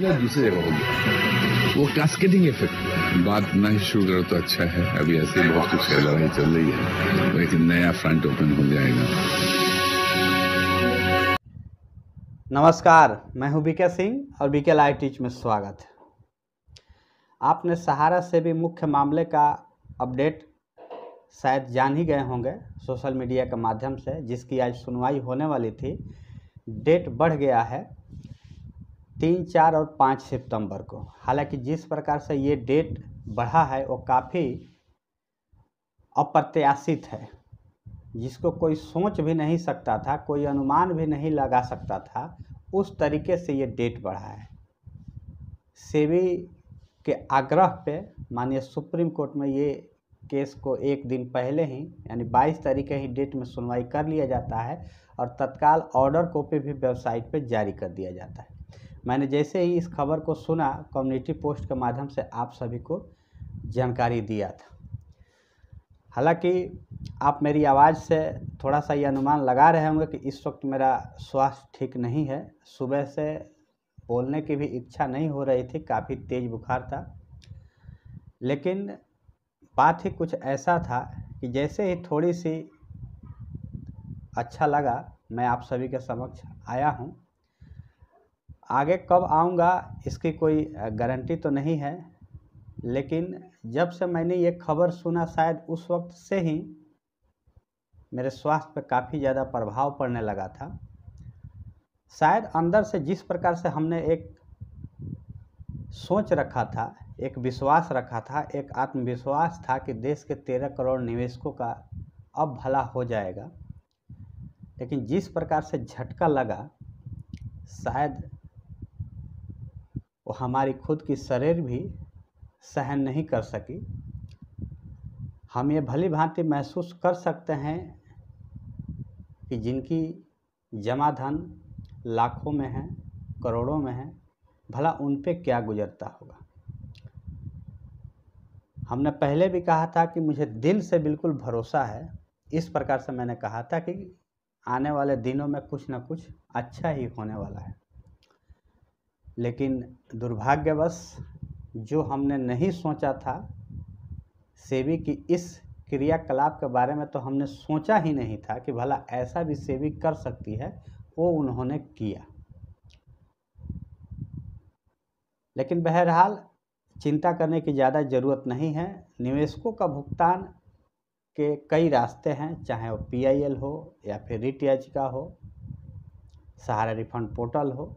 या दूसरी जगह हो गया, वो कैस्केडिंग इफेक्ट। बात नहीं शुरू करो तो अच्छा है, अभी ऐसे ही बहुत कुछ लड़ाई चल रही है, तो एक नया फ्रंट ओपन हो जाएगा। नमस्कार, मैं हूं बीके सिंह और बीके लाइव टीच में स्वागत है। आपने सहारा से भी मुख्य मामले का अपडेट शायद जान ही गए होंगे सोशल मीडिया के माध्यम से, जिसकी आज सुनवाई होने वाली थी। डेट बढ़ गया है 3, 4 और 5 सितंबर को। हालांकि जिस प्रकार से ये डेट बढ़ा है वो काफ़ी अप्रत्याशित है, जिसको कोई सोच भी नहीं सकता था, कोई अनुमान भी नहीं लगा सकता था। उस तरीके से ये डेट बढ़ा है। सेबी के आग्रह पे माननीय सुप्रीम कोर्ट में ये केस को एक दिन पहले ही यानी 22 तारीख के ही डेट में सुनवाई कर लिया जाता है और तत्काल ऑर्डर कॉपी भी वेबसाइट पे जारी कर दिया जाता है। मैंने जैसे ही इस खबर को सुना, कम्युनिटी पोस्ट के माध्यम से आप सभी को जानकारी दिया था। हालांकि आप मेरी आवाज़ से थोड़ा सा ये अनुमान लगा रहे होंगे कि इस वक्त मेरा स्वास्थ्य ठीक नहीं है। सुबह से बोलने की भी इच्छा नहीं हो रही थी, काफ़ी तेज़ बुखार था। लेकिन बात ही कुछ ऐसा था कि जैसे ही थोड़ी सी अच्छा लगा, मैं आप सभी के समक्ष आया हूँ। आगे कब आऊँगा इसकी कोई गारंटी तो नहीं है, लेकिन जब से मैंने ये खबर सुना, शायद उस वक्त से ही मेरे स्वास्थ्य पर काफ़ी ज़्यादा प्रभाव पड़ने लगा था। शायद अंदर से जिस प्रकार से हमने एक सोच रखा था, एक विश्वास रखा था, एक आत्मविश्वास था कि देश के 13 करोड़ निवेशकों का अब भला हो जाएगा, लेकिन जिस प्रकार से झटका लगा, शायद वो हमारी खुद की शरीर भी सहन नहीं कर सकी। हम ये भली भांति महसूस कर सकते हैं कि जिनकी जमा धन लाखों में है, करोड़ों में है, भला उन पे क्या गुजरता होगा। हमने पहले भी कहा था कि मुझे दिल से बिल्कुल भरोसा है। इस प्रकार से मैंने कहा था कि आने वाले दिनों में कुछ ना कुछ अच्छा ही होने वाला है। लेकिन दुर्भाग्यवश जो हमने नहीं सोचा था, सेबी की इस क्रियाकलाप के बारे में तो हमने सोचा ही नहीं था कि भला ऐसा भी सेबी कर सकती है, वो उन्होंने किया। लेकिन बहरहाल चिंता करने की ज़्यादा ज़रूरत नहीं है। निवेशकों का भुगतान के कई रास्ते हैं, चाहे वो PIL हो या फिर रिट याचिका हो, सहारा रिफंड पोर्टल हो।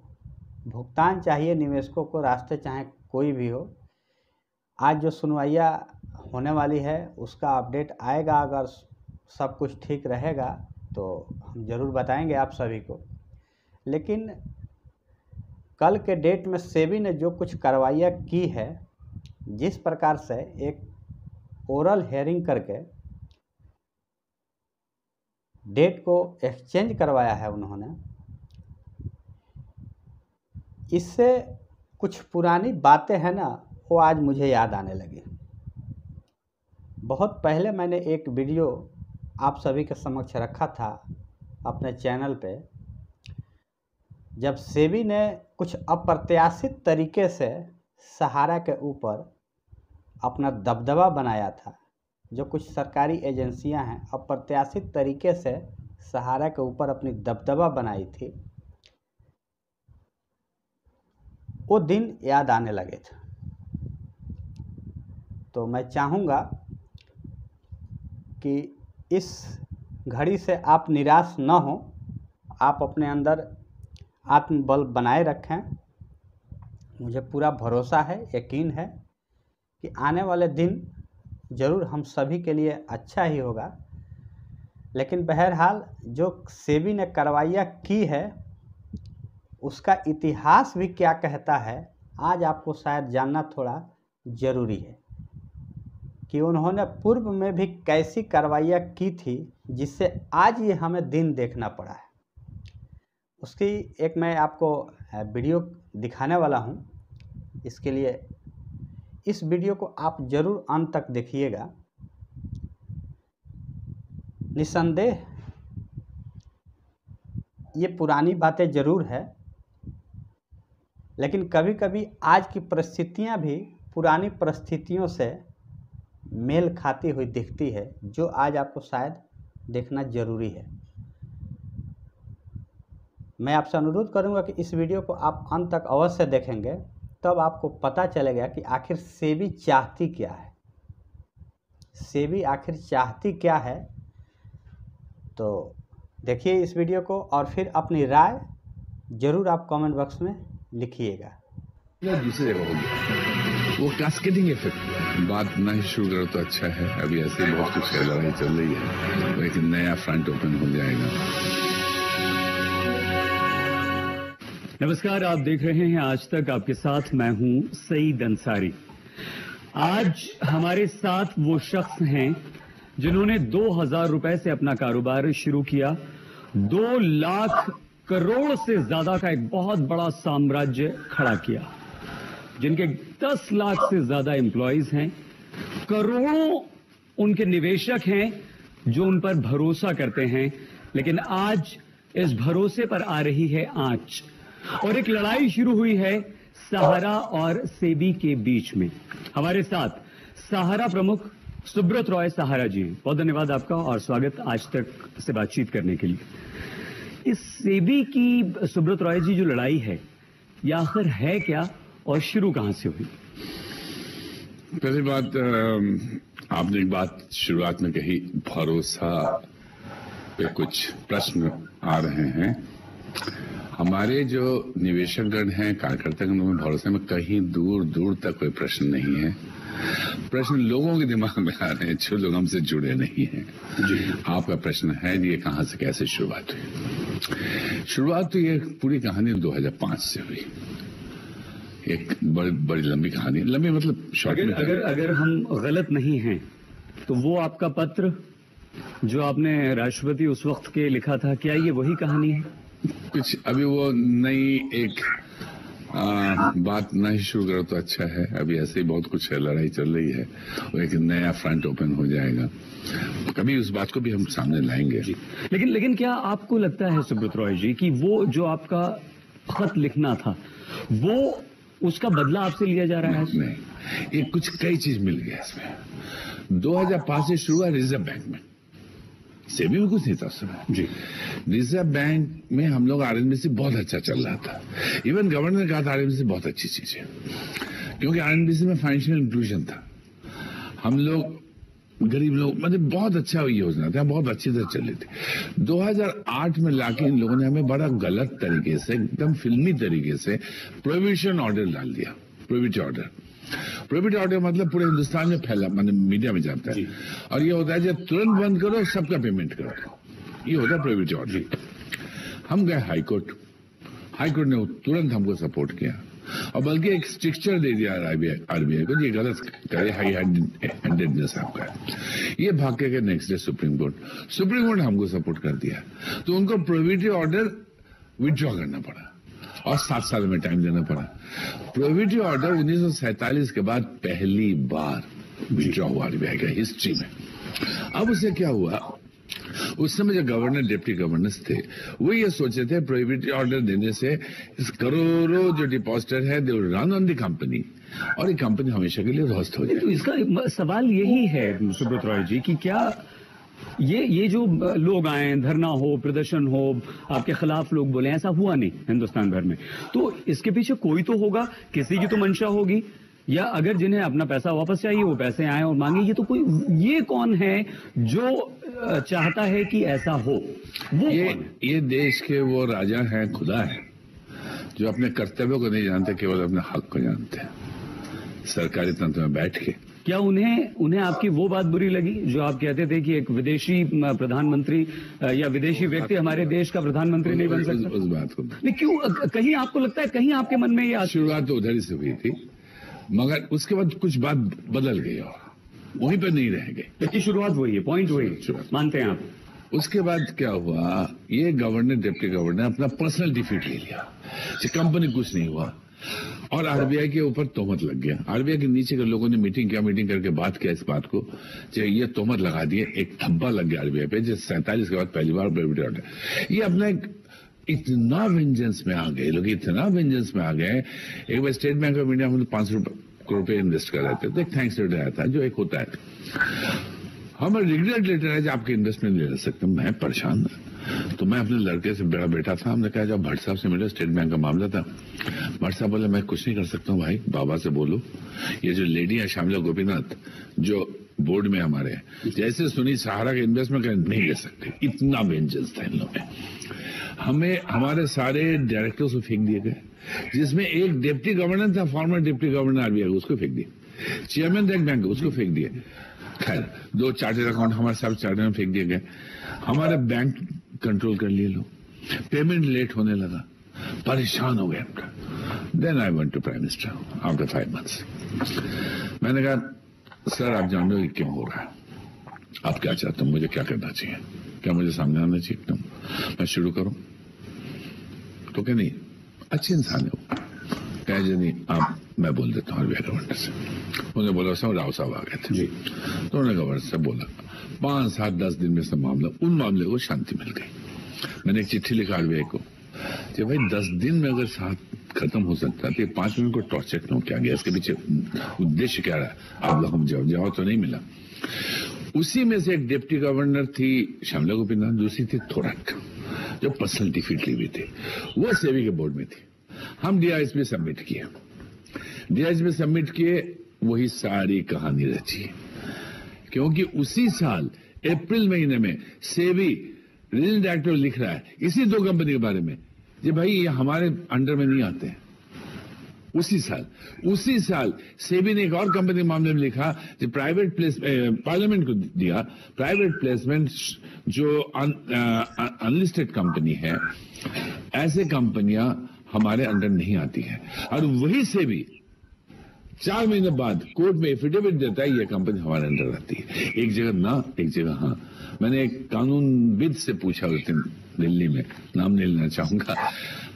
भुगतान चाहिए निवेशकों को, रास्ते चाहे कोई भी हो। आज जो सुनवाइयाँ होने वाली है उसका अपडेट आएगा। अगर सब कुछ ठीक रहेगा तो हम ज़रूर बताएंगे आप सभी को। लेकिन कल के डेट में सेबी ने जो कुछ कार्रवाइयाँ की है, जिस प्रकार से एक ओरल हेयरिंग करके डेट को एक्सचेंज करवाया है उन्होंने, इससे कुछ पुरानी बातें हैं ना, वो आज मुझे याद आने लगी। बहुत पहले मैंने एक वीडियो आप सभी के समक्ष रखा था अपने चैनल पे, जब सेबी ने कुछ अप्रत्याशित तरीके से सहारा के ऊपर अपना दबदबा बनाया था। जो कुछ सरकारी एजेंसियां हैं, अप्रत्याशित तरीके से सहारा के ऊपर अपनी दबदबा बनाई थी, वो दिन याद आने लगे थे। तो मैं चाहूँगा कि इस घड़ी से आप निराश न हो, आप अपने अंदर आत्मबल बनाए रखें। मुझे पूरा भरोसा है, यकीन है कि आने वाले दिन ज़रूर हम सभी के लिए अच्छा ही होगा। लेकिन बहरहाल जो सेबी ने कार्रवाइयाँ की है, उसका इतिहास भी क्या कहता है, आज आपको शायद जानना थोड़ा ज़रूरी है कि उन्होंने पूर्व में भी कैसी कार्रवाइयाँ की थी, जिससे आज ये हमें दिन देखना पड़ा है। उसकी एक मैं आपको वीडियो दिखाने वाला हूँ। इसके लिए इस वीडियो को आप ज़रूर अंत तक देखिएगा। निस्संदेह ये पुरानी बातें ज़रूर है, लेकिन कभी कभी आज की परिस्थितियां भी पुरानी परिस्थितियों से मेल खाती हुई दिखती है, जो आज आपको शायद देखना जरूरी है। मैं आपसे अनुरोध करूंगा कि इस वीडियो को आप अंत तक अवश्य देखेंगे, तब आपको पता चलेगा कि आखिर सेबी चाहती क्या है। सेबी आखिर चाहती क्या है, तो देखिए इस वीडियो को और फिर अपनी राय जरूर आप कमेंट बॉक्स में लिखिएगा। दूसरी जगह होगी वो कैस्केडिंग इफेक्ट। बात ना ही शुरू करो तो अच्छा है। अभी ऐसे बहुत कुछ लड़ाई चल रही है, तो एक नया फ्रंट ओपन हो जाएगा। नमस्कार, आप देख रहे हैं आज तक। आपके साथ मैं हूं सईद अंसारी। आज हमारे साथ वो शख्स हैं जिन्होंने 2000 रुपए से अपना कारोबार शुरू किया। 2 लाख करोड़ से ज्यादा का एक बहुत बड़ा साम्राज्य खड़ा किया, जिनके 10 लाख से ज्यादा एम्प्लॉइज हैं। करोड़ों उनके निवेशक हैं जो उन पर भरोसा करते हैं, लेकिन आज इस भरोसे पर आ रही है आंच और एक लड़ाई शुरू हुई है सहारा और सेबी के बीच में। हमारे साथ सहारा प्रमुख सुब्रत रॉय सहारा जी हैं। बहुत धन्यवाद आपका और स्वागत आज तक से बातचीत करने के लिए। इस सेबी की सुब्रत रॉय जी जो लड़ाई है, यह आखिर है क्या और शुरू कहां से हुई? पहली बात, आपने एक बात शुरुआत में कही, भरोसा पे कुछ प्रश्न आ रहे हैं। हमारे जो निवेशकगण हैं, कार्यकर्तागण में भरोसे में कहीं दूर दूर तक कोई प्रश्न नहीं है। प्रश्न लोगों के दिमाग में आ रहे हैं जो लोग हमसे जुड़े नहीं हैं। आपका प्रश्न है ये कहां से कैसे शुरुआत हुई? शुरुआत तो ये पूरी कहानी 2005 से हुई। एक बड़ी लंबी कहानी, लंबी मतलब शॉर्ट में। अगर हम गलत नहीं हैं तो वो आपका पत्र जो आपने राष्ट्रपति उस वक्त के लिखा था, क्या ये वही कहानी है? कुछ अभी वो नई एक बात नहीं शुरू करो तो अच्छा है। अभी ऐसे ही बहुत कुछ लड़ाई चल रही है, वो एक नया फ्रंट ओपन हो जाएगा। कभी उस बात को भी हम सामने लाएंगे। लेकिन क्या आपको लगता है सुब्रत रॉय जी कि वो जो आपका खत लिखना था, वो उसका बदला आपसे लिया जा रहा है? नहीं, ये कुछ कई चीज मिल गया इसमें। 2005 से शुरू हुआ रिजर्व बैंक में, सेबी में कुछ नहीं था उस समय जी। रिजर्व बैंक में हम लोग आरएनबीसी बहुत अच्छा चल रहा था। इवन गवर्नर ने कहा था आरएनबीसी बहुत अच्छी चीज है, क्योंकि आरएनबीसी में फाइनेंशियल इंक्लूजन था। हम लोग गरीब लोग, मतलब बहुत अच्छा योजना था, बहुत अच्छी तरह चल रही थी। 2008 में लाके इन लोगों ने हमें बड़ा गलत तरीके से, एकदम फिल्मी तरीके से प्रोहिबिशन ऑर्डर डाल दिया। प्रोहिबिट ऑर्डर मतलब पूरे हिंदुस्तान में फैला, मतलब मीडिया में जाता है, और ये होता है जब तुरंत बंद करो सबका पेमेंट करो, ये होता है प्रोहिबिट ऑर्डर। हम गए हाईकोर्ट ने तुरंत हमको सपोर्ट किया और बल्कि एक स्ट्रिक्चर दे दिया आरबीआई को, ये गलत करे, हाई हैंडेडनेस आपका है। ये भाग के नेक्स्ट डे सुप्रीम कोर्ट ने हमको सपोर्ट कर दिया, तो उनको प्रोहिबिट ऑर्डर विथड्रॉ करना पड़ा और 7 साल में टाइम देना पड़ा। प्रोहिबिट ऑर्डर 1947 के बाद पहली बार विथड्रॉ हुआ आरबीआई का हिस्ट्री में। अब उससे क्या हुआ, उस समय जो गवर्नर डिप्टी गवर्नर्स थे वो ये सोचे थे प्रोहिबिट ऑर्डर देने से इस करोड़ों जो डिपॉजिटर है they will run on the company और ये कंपनी हमेशा के लिए ध्वस्त हो जाए। तो इसका सवाल यही है सुब्रत रॉय जी कि क्या ये जो लोग आए, धरना हो, प्रदर्शन हो, आपके खिलाफ लोग बोले, ऐसा हुआ नहीं हिंदुस्तान भर में, तो इसके पीछे कोई तो होगा, किसी की तो मंशा होगी, या अगर जिन्हें अपना पैसा वापस चाहिए वो पैसे आए और मांगे, ये तो कोई, ये कौन है जो चाहता है कि ऐसा हो? वो ये देश के वो राजा हैं, खुदा है, जो अपने कर्तव्यों को नहीं जानते, केवल अपने हक को जानते हैं सरकारी तंत्र में बैठ के। क्या उन्हें आपकी वो बात बुरी लगी जो आप कहते थे कि एक विदेशी प्रधानमंत्री या विदेशी व्यक्ति हमारे देश का प्रधानमंत्री नहीं बन सकता? उस बात को नहीं, क्यों, कहीं आपको लगता है, कहीं आपके मन में ये शुरुआत तो उधर ही से हुई थी, मगर उसके बाद कुछ बात बदल गई और वहीं पर नहीं रह गए। इसकी शुरुआत वही है, पॉइंट वही मानते हैं आप? उसके बाद क्या हुआ, ये गवर्नर डिप्टी गवर्नर अपना पर्सनल डिफीट ले लिया, कंपनी कुछ नहीं हुआ और आरबीआई के ऊपर तोहमत लग गया। आरबीआई के नीचे के लोगों ने मीटिंग करके बात किया इस बात को, ये तोहमत लगा दिए, एक धब्बा लग गया आरबीआई पे, जो 47 के बाद पहली बार प्रोहिबिट ऑर्डर। ये अपना एक इतना वेंजेंस में आ गए लोग, इतना वेंजेंस में आ गए। एक बार स्टेट बैंक ऑफ इंडिया में 500 करोड़ रुपए इन्वेस्ट कर रहे थे, तो एक थैंक्स लेटर आया था, जो एक होता है, हमें रिग्रेट लेटर है जो आपके इन्वेस्टमेंट ले सकते। मैं परेशान था, तो मैं अपने लड़के से, बड़ा बेटा था, हमने कहा जब भट्ट साहब से मिले, स्टेट बैंक का मामला था। भट्ट साहब बोले मैं कुछ नहीं कर सकता हूँ भाई, बाबा से बोलो। ये जो लेडी है श्यामला गोपीनाथ, जो बोर्ड में हमारे हैं, जैसे सुनी सहारा के इन्वेस्टमेंट नहीं ले सकते, इतना वेंजेंस था इन लोगों में। हमें हमारे सारे डायरेक्टर्स को फेंक दिए गए, जिसमें एक डिप्टी गवर्नर था, फॉर्मर डिप्टी गवर्नर आरबीआई, उसको फेंक दिए। चेयरमैन था एक बैंक, उसको फेंक दिए। खैर 2 चार्टर्ड अकाउंट हमारे सब चार्टर में फेंक दिए गए। हमारे बैंक कंट्रोल कर लिए लोग, पेमेंट लेट होने लगा, परेशान हो गए। Then I went to prime minister after 5 months. मैंने कहा सर आप जान रहे क्यों हो रहा है, आप क्या चाहते हो, मुझे क्या करना चाहिए, क्या मुझे सामने आना चाहिए एकदम, मैं शुरू करूं? तो क्या नहीं, अच्छे इंसान है वो, कहे नहीं आप, मैं बोल देता हूँ गवर्नर से। उन्होंने बोला सब राव साहब आ गए थे, तो उन्होंने गवर्नर से बोला 5, 7, 10 दिन में सब मामला, उन मामले को शांति मिल गई। मैंने एक चिट्ठी लिखा आरबीआई को कि भाई 10 दिन में अगर साथ खत्म हो सकता है, तो 5 मिनट को टॉर्चर क्यों किया गया, इसके पीछे उद्देश्य क्या रहा, आप लोग हम जवाब तो नहीं मिला। उसी में से एक डिप्टी गवर्नर थी श्यामला गोपीनाथ, दूसरी थी थोराट, जो पर्सनल डिफीट ली हुई थी, वो सेबी के बोर्ड में थी। हम डीआईएसपी सबमिट किए, डीआईएसपी सबमिट किए, वही सारी कहानी रची। क्योंकि उसी साल अप्रैल महीने में सेबी रीजनल डायरेक्टर लिख रहा है इसी 2 कंपनी के बारे में, कि भाई ये हमारे अंडर में नहीं आते हैं। उसी साल सेबी ने एक और कंपनी के मामले में लिखा कि प्राइवेट प्लेस पार्लियामेंट को दिया, प्राइवेट प्लेसमेंट जो अनलिस्टेड कंपनी है, ऐसे कंपनियां हमारे अंडर नहीं आती है। और वही सेबी 4 महीने बाद कोर्ट में एफिडेविट देता है ये कंपनी हमारे अंडर आती है। एक जगह ना, एक जगह हाँ। मैंने एक कानूनविद से पूछा उस दिन दिल्ली में, नाम नहीं लेना चाहूंगा,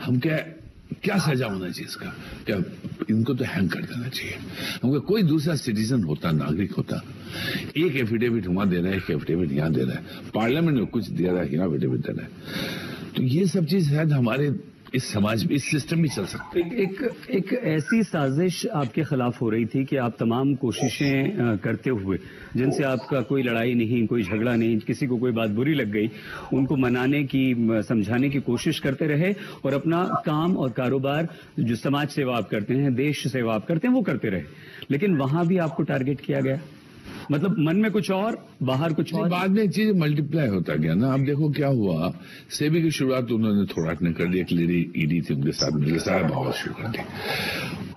हम क्या सजा होना चाहिए इसका, क्या इनको तो हैंग कर देना चाहिए। हमको कोई दूसरा सिटीजन होता, नागरिक होता, एक एफिडेविट वहां दे रहा है, एक एफिडेविट यहां दे रहा है, पार्लियामेंट में कुछ दे रहा है, यहाँ एफिडेविट दे रहा है। तो ये सब चीज शायद हमारे इस समाज में, इस सिस्टम में चल सकते हैं। एक ऐसी साजिश आपके खिलाफ हो रही थी कि आप तमाम कोशिशें करते हुए, जिनसे आपका कोई लड़ाई नहीं, कोई झगड़ा नहीं, किसी को कोई बात बुरी लग गई, उनको मनाने की, समझाने की कोशिश करते रहे और अपना काम और कारोबार, जो समाज सेवा आप करते हैं, देश सेवा आप करते हैं, वो करते रहे। लेकिन वहां भी आपको टारगेट किया गया, मतलब मन में कुछ और, बाहर कुछ और। बाद में चीज मल्टीप्लाई होता गया ना। अब देखो क्या हुआ, सेबी की शुरुआत उन्होंने थोराट ने कर दी, एक लेडी ईडी थी, उनके साथ मिलकर सारा बवाल शुरू कर दिया।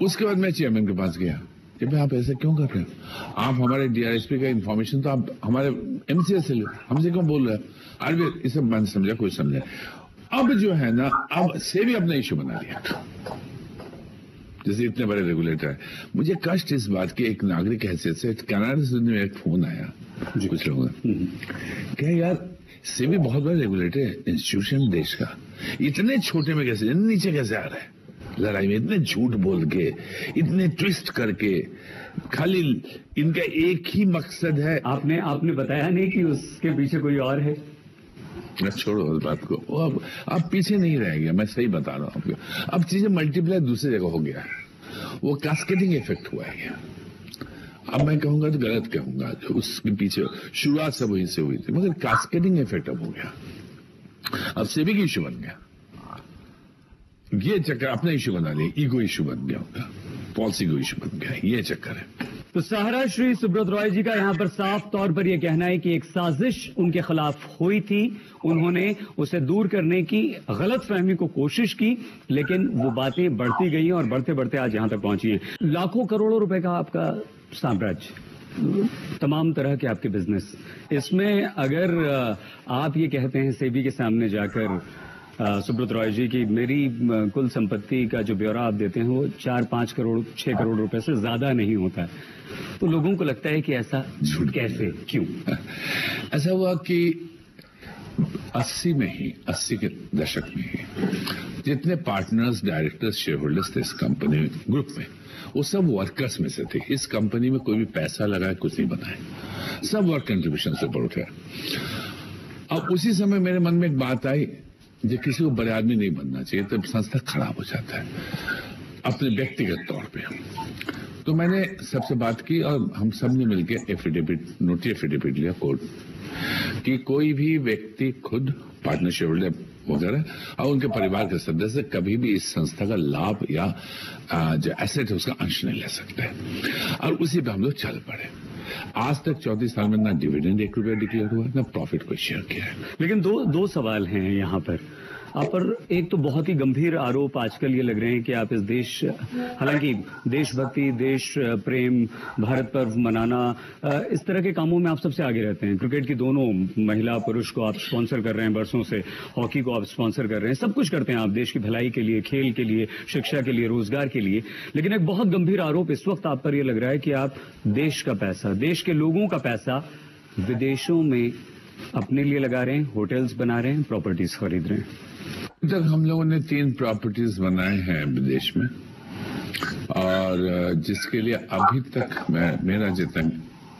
उसके बाद मैं चेयरमैन के पास गया कि भाई आप ऐसा क्यों कर रहे हो, आप हमारे डीआरएसपी का इन्फॉर्मेशन तो आप हमारे एमसीएस से लो, हमसे क्यों बोल रहे हो। आरबीआई इसे मन समझा, कुछ समझा। अब जो है ना, अब सेबी अपना इश्यू बना लिया, जैसे इतने बड़े रेगुलेटर है। मुझे कष्ट इस बात की, एक नागरिक हैसियत से, कनाडा से एक फोन आया कुछ लोगों ने, क्या यार सेबी बहुत बड़ा रेगुलेटर है, इंस्टीट्यूशन देश का, इतने छोटे में कैसे नीचे कैसे आ रहा है लड़ाई में, इतने झूठ बोल के, इतने ट्विस्ट करके, खाली इनका एक ही मकसद है। आपने बताया नहीं कि उसके पीछे कोई और है। छोड़ो उस बात को, अब पीछे नहीं रह गया, मैं सही बता रहा हूँ आपको। अब चीजें मल्टीप्लाई दूसरी जगह हो गया, वो कास्केडिंग इफेक्ट हुआ है। अब मैं कहूंगा तो गलत कहूंगा, जो उसके पीछे शुरुआत सब वहीं से हुई थी, मगर कास्केडिंग इफेक्ट अब हो गया। अब सेबी की इशू बन गया, ये चक्कर अपना इशू बना लिया, ईगो इशू बन गया होगा, पॉलिसी को इशू बन गया, ये चक्कर है। तो सहारा श्री सुब्रत रॉय जी का यहां पर साफ तौर पर यह कहना है कि एक साजिश उनके खिलाफ हुई थी, उन्होंने उसे दूर करने की गलत फहमी को कोशिश की, लेकिन वो बातें बढ़ती गई और बढ़ते बढ़ते आज यहां तक पहुंची हैं। लाखों करोड़ों रुपए का आपका साम्राज्य, तमाम तरह के आपके बिजनेस, इसमें अगर आप ये कहते हैं सेबी के सामने जाकर सुब्रत रॉय जी की मेरी कुल संपत्ति का जो ब्यौरा आप देते हैं वो 4-5 करोड़ 6 करोड़ रुपए से ज्यादा नहीं होता है, तो लोगों को लगता है कि ऐसा झूठ कैसे, क्यों? ऐसा हुआ कि 80 के दशक में ही जितने पार्टनर्स, डायरेक्टर्स, शेयर होल्डर्स थे इस कंपनी ग्रुप में, वो सब वर्कर्स में से थे। इस कंपनी में कोई भी पैसा लगाए, कुछ नहीं बनाए, सब वर्क कंट्रीब्यूशन से ऊपर उठे। अब उसी समय मेरे मन में एक बात आई जो किसी को बड़े आदमी नहीं बनना चाहिए, तब संस्था खराब हो जाता है अपने व्यक्तिगत तौर पे। तो मैंने सबसे बात की और हम सब ने मिलकर एफिडेविट, नोटरी एफिडेविट लिया कोर्ट कि कोई भी व्यक्ति खुद पार्टनरशिप वगैरह और उनके परिवार के सदस्य कभी भी इस संस्था का लाभ या जो एसेट है उसका अंश नहीं ले सकते, और उसी पे हम लोग चल पड़े। आज तक 34 साल में ना डिविडेंड 1 रुपया डिक्लेयर हुआ, ना प्रॉफिट को शेयर किया है। लेकिन दो सवाल हैं यहाँ पर आप पर। एक तो बहुत ही गंभीर आरोप आजकल ये लग रहे हैं कि आप इस देश, हालांकि देशभक्ति, देश प्रेम, भारत पर्व मनाना, इस तरह के कामों में आप सबसे आगे रहते हैं। क्रिकेट की दोनों महिला पुरुष को आप स्पॉन्सर कर रहे हैं बरसों से, हॉकी को आप स्पॉन्सर कर रहे हैं, सब कुछ करते हैं आप देश की भलाई के लिए, खेल के लिए, शिक्षा के लिए, रोजगार के लिए। लेकिन एक बहुत गंभीर आरोप इस वक्त आप पर यह लग रहा है कि आप देश का पैसा, देश के लोगों का पैसा विदेशों में अपने लिए लगा रहे हैं, होटल्स बना रहे हैं, प्रॉपर्टीज खरीद रहे हैं। तक हम लोगों ने 3 प्रॉपर्टीज बनाए हैं विदेश में, और जिसके लिए अभी तक मेरा जितना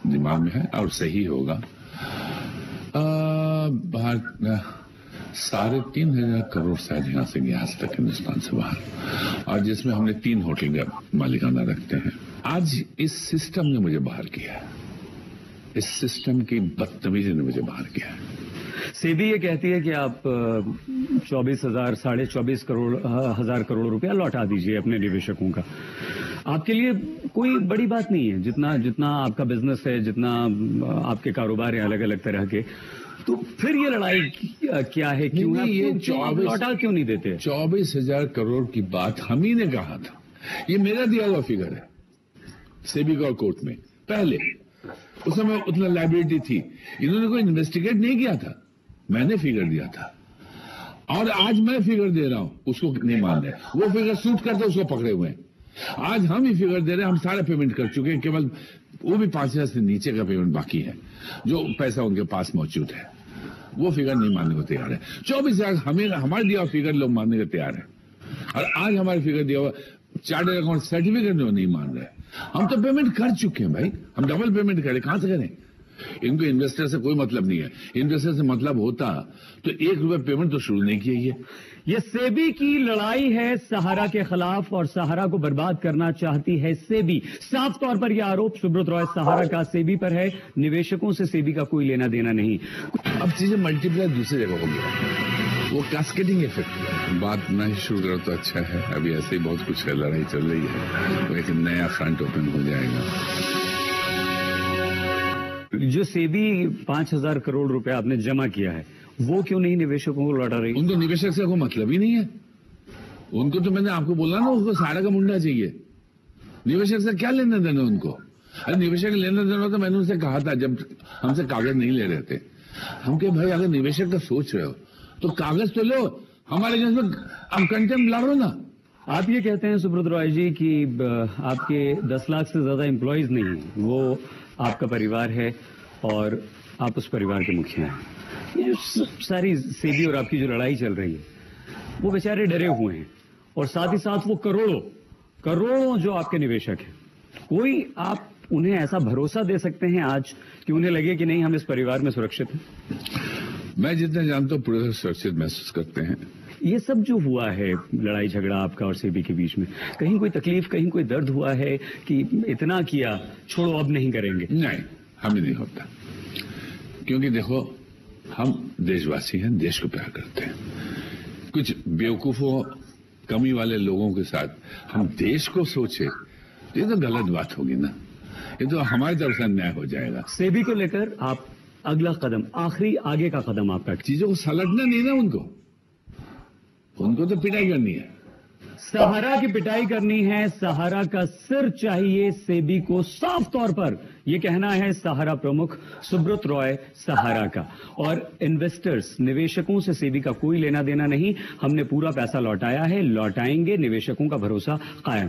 दिमाग में है और सही होगा, बाहर 3,500 करोड़ शायद यहाँ से गया आज तक हिंदुस्तान से बाहर, और जिसमें हमने 3 होटल का मालिकाना रखते हैं। आज इस सिस्टम ने मुझे बाहर किया है, इस सिस्टम की बदतमीजी ने मुझे बाहर किया है। सेबी ये कहती है कि आप 24,000 करोड़ रुपया लौटा दीजिए अपने निवेशकों का। आपके लिए कोई बड़ी बात नहीं है, जितना आपका बिजनेस है, जितना आपके कारोबार है अलग अलग तरह के, तो फिर ये लड़ाई क्या है? क्यों ये लौटा क्यों नहीं देते? 24,000 करोड़ की बात हम ही ने कहा था, ये मेरा दिया हुआ फिगर है सेबी का कोर्ट में। पहले उस समय उतना लाइबिलिटी थी, इन्होंने कोई इन्वेस्टिगेट नहीं किया था, मैंने फिगर दिया था, और आज मैं फिगर दे रहा हूं, उसको नहीं मान रहे। वो फिगर सूट करते उसको पकड़े हुए हैं। आज हम ही फिगर दे रहे हैं, हम सारा पेमेंट कर चुके हैं, केवल वो भी 5,000 से नीचे का पेमेंट बाकी है, जो पैसा उनके पास मौजूद है। वो फिगर नहीं मानने को तैयार है। 24,000 हमारे दिया हुआ फिगर लोग मानने को तैयार है, और आज हमारे फिगर दिया हुआ चार्टर्ड अकाउंट सर्टिफिकेट में नहीं मान रहे। हम तो पेमेंट कर चुके हैं भाई, हम डबल पेमेंट करें, कहां से करें? इनको इन्वेस्टर से कोई मतलब नहीं है। इन्वेस्टर से मतलब होता तो 1 रुपया पेमेंट तो शुरू नहीं किया। ये सेबी की लड़ाई है सहारा के खिलाफ, और सहारा को बर्बाद करना चाहती है सेबी। साफ तौर पर यह आरोप सुब्रत रॉय सहारा का सेबी पर है, निवेशकों से सेबी का कोई लेना देना नहीं। अब चीजें मल्टीप्लाई दूसरी जगह हो गया, वो कैस्केडिंग इफेक्ट। बात नहीं शुरू करो तो अच्छा है, अभी ऐसे ही बहुत कुछ है, लड़ाई चल रही है, तो एक नया फ्रंट ओपन हो जाएगा। जो सेबी 5,000 करोड़ रुपया आपने जमा किया है, वो क्यों नहीं निवेशकों को लौटा रही? उनको निवेशक से कोई मतलब ही नहीं है। उनको तो मैंने आपको बोला ना, उसको सहारा का मुंडा चाहिए। निवेशक से क्या लेना देना उनको? अरे निवेशक लेना देना तो मैंने उनसे कहा था जब हमसे कागज नहीं ले रहे थे, हम कहे भाई अगर निवेशक का सोच रहे हो तो कागज तो लो, हमारे अब कंटेम्प्ट लाओ ना। आप ये कहते हैं सुब्रत रॉय जी कि आपके 10 लाख से ज्यादा एम्प्लॉयज नहीं है, वो आपका परिवार है और आप उस परिवार के मुखिया हैं। ये जो सारी सेबी और आपकी जो लड़ाई चल रही है, वो बेचारे डरे हुए हैं, और साथ ही साथ वो करोड़ों जो आपके निवेशक हैं, कोई आप उन्हें ऐसा भरोसा दे सकते हैं आज कि उन्हें लगे कि नहीं हम इस परिवार में सुरक्षित हैं? मैं जितना जानता हूँ पूरे सुरक्षित महसूस करते हैं। ये सब जो हुआ है, लड़ाई झगड़ा आपका और सेबी के बीच में, कहीं कोई तकलीफ, कहीं कोई दर्द हुआ है कि इतना किया, छोड़ो अब नहीं करेंगे? नहीं, हमें नहीं होता, क्योंकि देखो हम देशवासी हैं, देश को प्यार करते हैं। कुछ बेवकूफों, कमी वाले लोगों के साथ हम देश को सोचे, ये तो गलत बात होगी ना, ये तो हमारी तरफ से अन्याय हो जाएगा। सेबी को लेकर आप अगला कदम, आगे का कदम आपका? चीजों को सलटना नहीं ना, उनको तो पिटाई करनी है। सहारा की पिटाई करनी है, सहारा का सिर चाहिए सेबी को, साफ तौर पर यह कहना है सहारा प्रमुख सुब्रत रॉय सहारा का। और इन्वेस्टर्स, निवेशकों से सेबी का कोई लेना देना नहीं, हमने पूरा पैसा लौटाया है, लौटाएंगे, निवेशकों का भरोसा कायम।